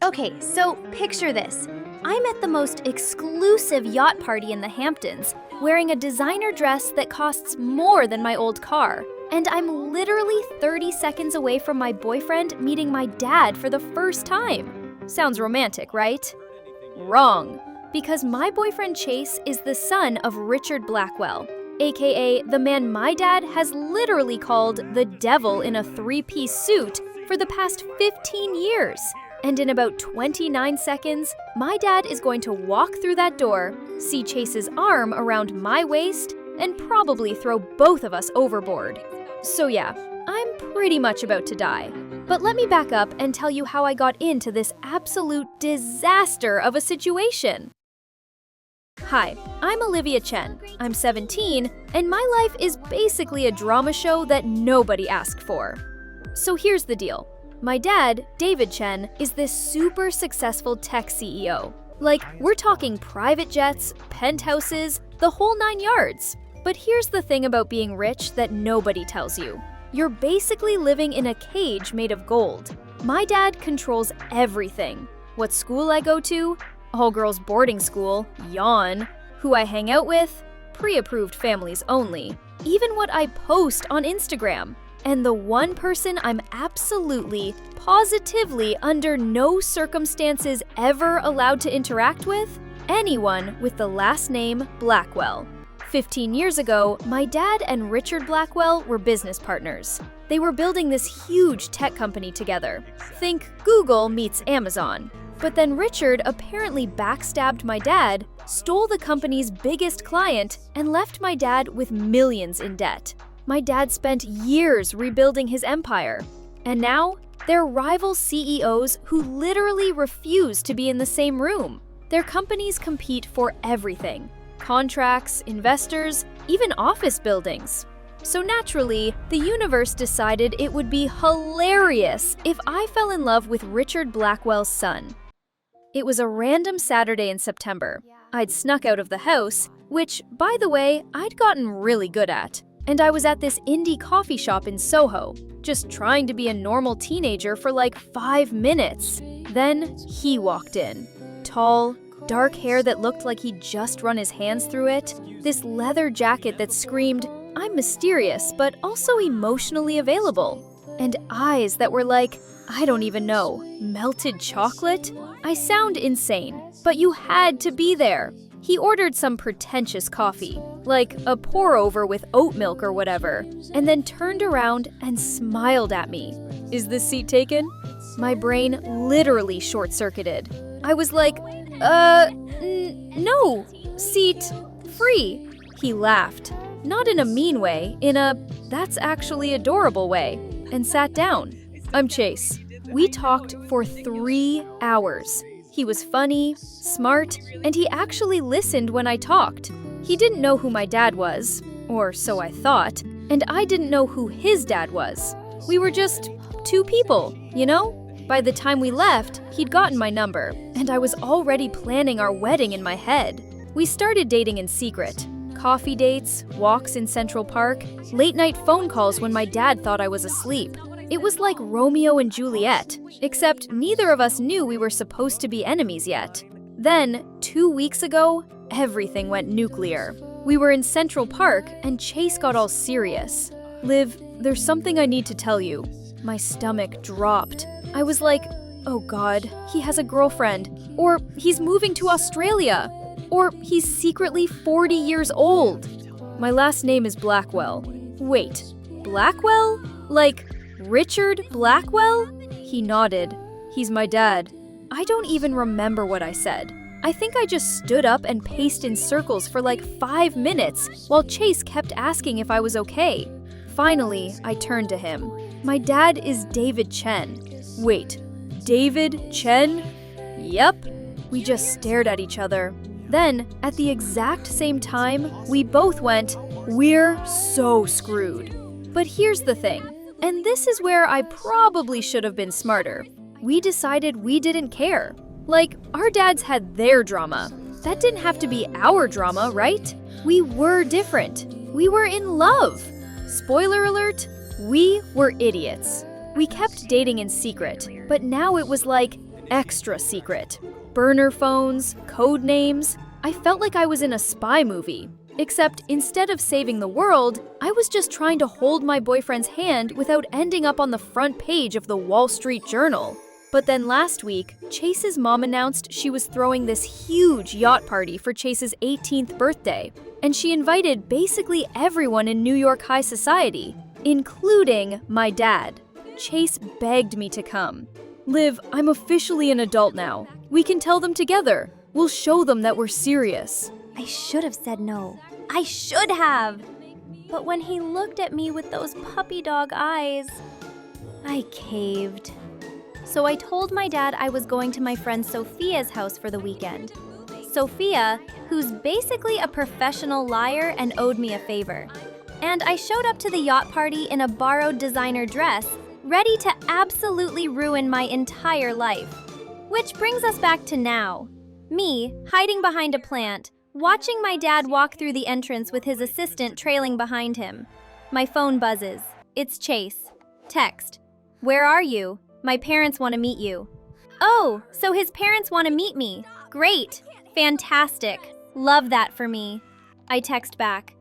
Okay, so picture this. I'm at the most exclusive yacht party in the Hamptons, wearing a designer dress that costs more than my old car. And I'm literally 30 seconds away from my boyfriend meeting my dad for the first time. Sounds romantic, right? Wrong. Because my boyfriend Chase is the son of Richard Blackwell, aka the man my dad has literally called the devil in a three-piece suit for the past 15 years. And in about 29 seconds, my dad is going to walk through that door, see Chase's arm around my waist, and probably throw both of us overboard. So yeah, I'm pretty much about to die. But let me back up and tell you how I got into this absolute disaster of a situation. Hi, I'm Olivia Chen. I'm 17, and my life is basically a drama show that nobody asked for. So here's the deal. My dad, David Chen, is this super successful tech CEO. Like, we're talking private jets, penthouses, the whole 9 yards. But here's the thing about being rich that nobody tells you. You're basically living in a cage made of gold. My dad controls everything. What school I go to, all-girls boarding school, yawn, who I hang out with, pre-approved families only, even what I post on Instagram. And the one person I'm absolutely, positively, under no circumstances ever allowed to interact with? Anyone with the last name Blackwell. 15 years ago, my dad and Richard Blackwell were business partners. They were building this huge tech company together. Think Google meets Amazon. But then Richard apparently backstabbed my dad, stole the company's biggest client, and left my dad with millions in debt. My dad spent years rebuilding his empire. And now, they're rival CEOs who literally refuse to be in the same room. Their companies compete for everything. Contracts, investors, even office buildings. So naturally, the universe decided it would be hilarious if I fell in love with Richard Blackwell's son. It was a random Saturday in September. I'd snuck out of the house, which, by the way, I'd gotten really good at. And I was at this indie coffee shop in Soho, just trying to be a normal teenager for like 5 minutes. Then he walked in. Tall, dark hair that looked like he'd just run his hands through it, this leather jacket that screamed, "I'm mysterious, but also emotionally available," and eyes that were like, I don't even know, melted chocolate? I sound insane, but you had to be there. He ordered some pretentious coffee, like a pour-over with oat milk or whatever, and then turned around and smiled at me. Is this seat taken? My brain literally short-circuited. I was like, no, seat free. He laughed, not in a mean way, in a that's actually adorable way, and sat down. I'm Chase. We talked for 3 hours. He was funny, smart, and he actually listened when I talked. He didn't know who my dad was, or so I thought, and I didn't know who his dad was. We were just 2 people, you know? By the time we left, he'd gotten my number, and I was already planning our wedding in my head. We started dating in secret. Coffee dates, walks in Central Park, late-night phone calls when my dad thought I was asleep. It was like Romeo and Juliet, except neither of us knew we were supposed to be enemies yet. Then, 2 weeks ago, everything went nuclear. We were in Central Park, and Chase got all serious. Liv, there's something I need to tell you. My stomach dropped. I was like, oh God, he has a girlfriend, or he's moving to Australia, or he's secretly 40 years old. My last name is Blackwell. Wait, Blackwell? Like, Richard Blackwell? He nodded. He's my dad. I don't even remember what I said. I think I just stood up and paced in circles for like 5 minutes while Chase kept asking if I was okay. Finally, I turned to him. My dad is David Chen. Wait, David Chen? Yep. We just stared at each other. Then, at the exact same time, we both went, we're so screwed. But here's the thing. And this is where I probably should have been smarter. We decided we didn't care. Like, our dads had their drama. That didn't have to be our drama, right? We were different. We were in love. Spoiler alert, we were idiots. We kept dating in secret, but now it was like, extra secret. Burner phones, code names. I felt like I was in a spy movie. Except instead of saving the world, I was just trying to hold my boyfriend's hand without ending up on the front page of the Wall Street Journal. But then last week, Chase's mom announced she was throwing this huge yacht party for Chase's 18th birthday, and she invited basically everyone in New York high society, including my dad. Chase begged me to come. Liv, I'm officially an adult now. We can tell them together. We'll show them that we're serious. I should have said no. I should have! But when he looked at me with those puppy dog eyes, I caved. So I told my dad I was going to my friend Sophia's house for the weekend. Sophia, who's basically a professional liar and owed me a favor. And I showed up to the yacht party in a borrowed designer dress, ready to absolutely ruin my entire life. Which brings us back to now. Me, hiding behind a plant, watching my dad walk through the entrance with his assistant trailing behind him. My phone buzzes. It's Chase. Text. Where are you? My parents want to meet you. Oh, so his parents want to meet me. Great. Fantastic. Love that for me. I text back.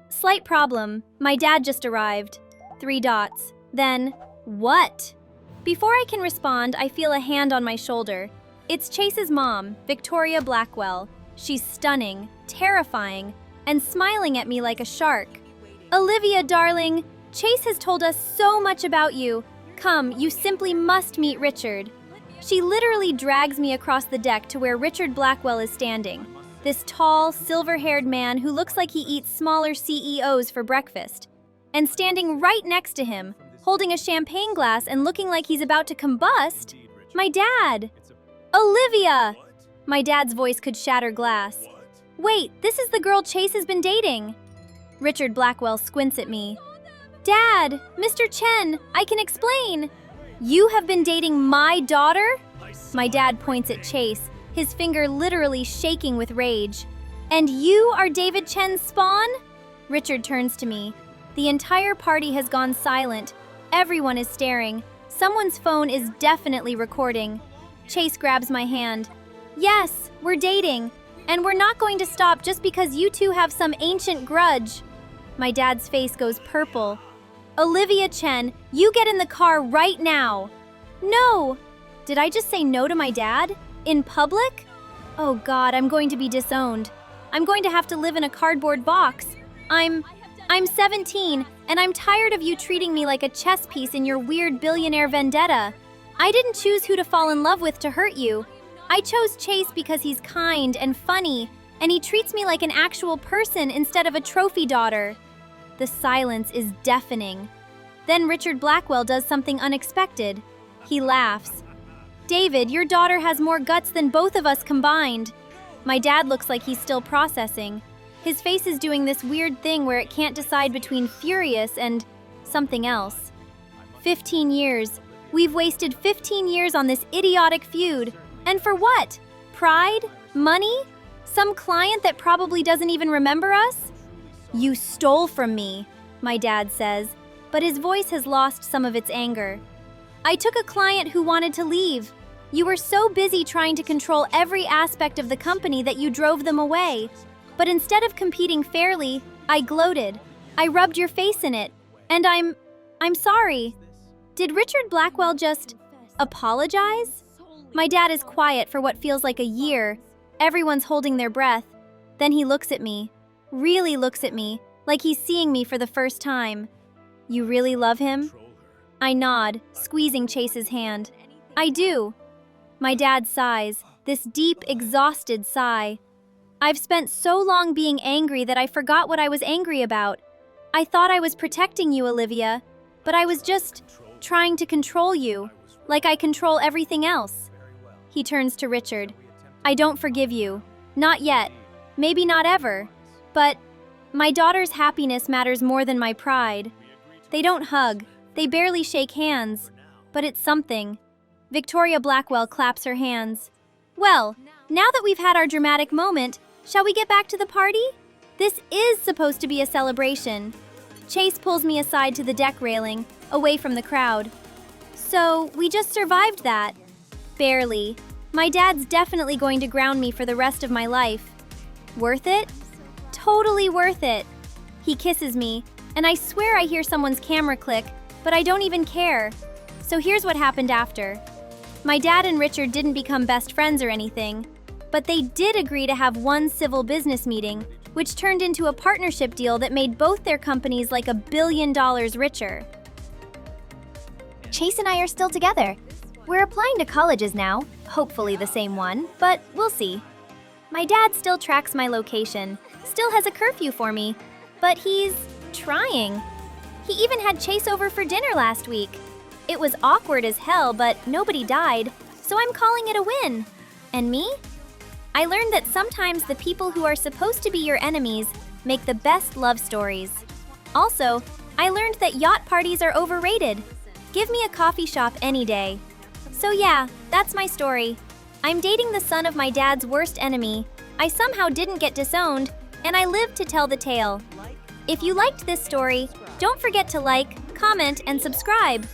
Slight problem. My dad just arrived. 3 dots. Then, what? Before I can respond, I feel a hand on my shoulder. It's Chase's mom, Victoria Blackwell. She's stunning, terrifying, and smiling at me like a shark. Olivia, darling, Chase has told us so much about you. Come, you simply must meet Richard. She literally drags me across the deck to where Richard Blackwell is standing. This tall, silver-haired man who looks like he eats smaller CEOs for breakfast. And standing right next to him, holding a champagne glass and looking like he's about to combust, my dad. Olivia! My dad's voice could shatter glass. Wait, this is the girl Chase has been dating. Richard Blackwell squints at me. Dad, Mr. Chen, I can explain. You have been dating my daughter? My dad points at Chase, his finger literally shaking with rage. And you are David Chen's spawn? Richard turns to me. The entire party has gone silent. Everyone is staring. Someone's phone is definitely recording. Chase grabs my hand. Yes, we're dating. And we're not going to stop just because you two have some ancient grudge. My dad's face goes purple. Olivia Chen, you get in the car right now. No! Did I just say no to my dad? In public? Oh God, I'm going to be disowned. I'm going to have to live in a cardboard box. I'm 17, and I'm tired of you treating me like a chess piece in your weird billionaire vendetta. I didn't choose who to fall in love with to hurt you. I chose Chase because he's kind and funny, and he treats me like an actual person instead of a trophy daughter. The silence is deafening. Then Richard Blackwell does something unexpected. He laughs. David, your daughter has more guts than both of us combined. My dad looks like he's still processing. His face is doing this weird thing where it can't decide between furious and something else. 15 years. We've wasted 15 years on this idiotic feud. And for what? Pride? Money? Some client that probably doesn't even remember us? You stole from me, my dad says, but his voice has lost some of its anger. I took a client who wanted to leave. You were so busy trying to control every aspect of the company that you drove them away. But instead of competing fairly, I gloated. I rubbed your face in it. And I'm sorry. Did Richard Blackwell just apologize? My dad is quiet for what feels like a year. Everyone's holding their breath. Then he looks at me, really looks at me, like he's seeing me for the first time. You really love him? I nod, squeezing Chase's hand. I do. My dad sighs, this deep, exhausted sigh. I've spent so long being angry that I forgot what I was angry about. I thought I was protecting you, Olivia, but I was just trying to control you, like I control everything else. He turns to Richard. I don't forgive you. Not yet. Maybe not ever. But my daughter's happiness matters more than my pride. They don't hug. They barely shake hands. But it's something. Victoria Blackwell claps her hands. Well, now that we've had our dramatic moment, shall we get back to the party? This is supposed to be a celebration. Chase pulls me aside to the deck railing, away from the crowd. So, we just survived that. Barely. My dad's definitely going to ground me for the rest of my life. Worth it? Totally worth it. He kisses me, and I swear I hear someone's camera click, but I don't even care. So here's what happened after. My dad and Richard didn't become best friends or anything, but they did agree to have one civil business meeting, which turned into a partnership deal that made both their companies like $1 billion richer. Chase and I are still together. We're applying to colleges now, hopefully the same one, but we'll see. My dad still tracks my location, still has a curfew for me, but he's trying. He even had Chase over for dinner last week. It was awkward as hell, but nobody died, so I'm calling it a win. And me? I learned that sometimes the people who are supposed to be your enemies make the best love stories. Also, I learned that yacht parties are overrated. Give me a coffee shop any day. So yeah, that's my story. I'm dating the son of my dad's worst enemy. I somehow didn't get disowned, and I lived to tell the tale. If you liked this story, don't forget to like, comment, and subscribe.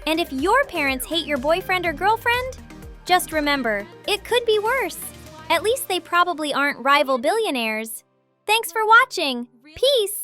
And if your parents hate your boyfriend or girlfriend, just remember, it could be worse. At least they probably aren't rival billionaires. Thanks for watching. Peace!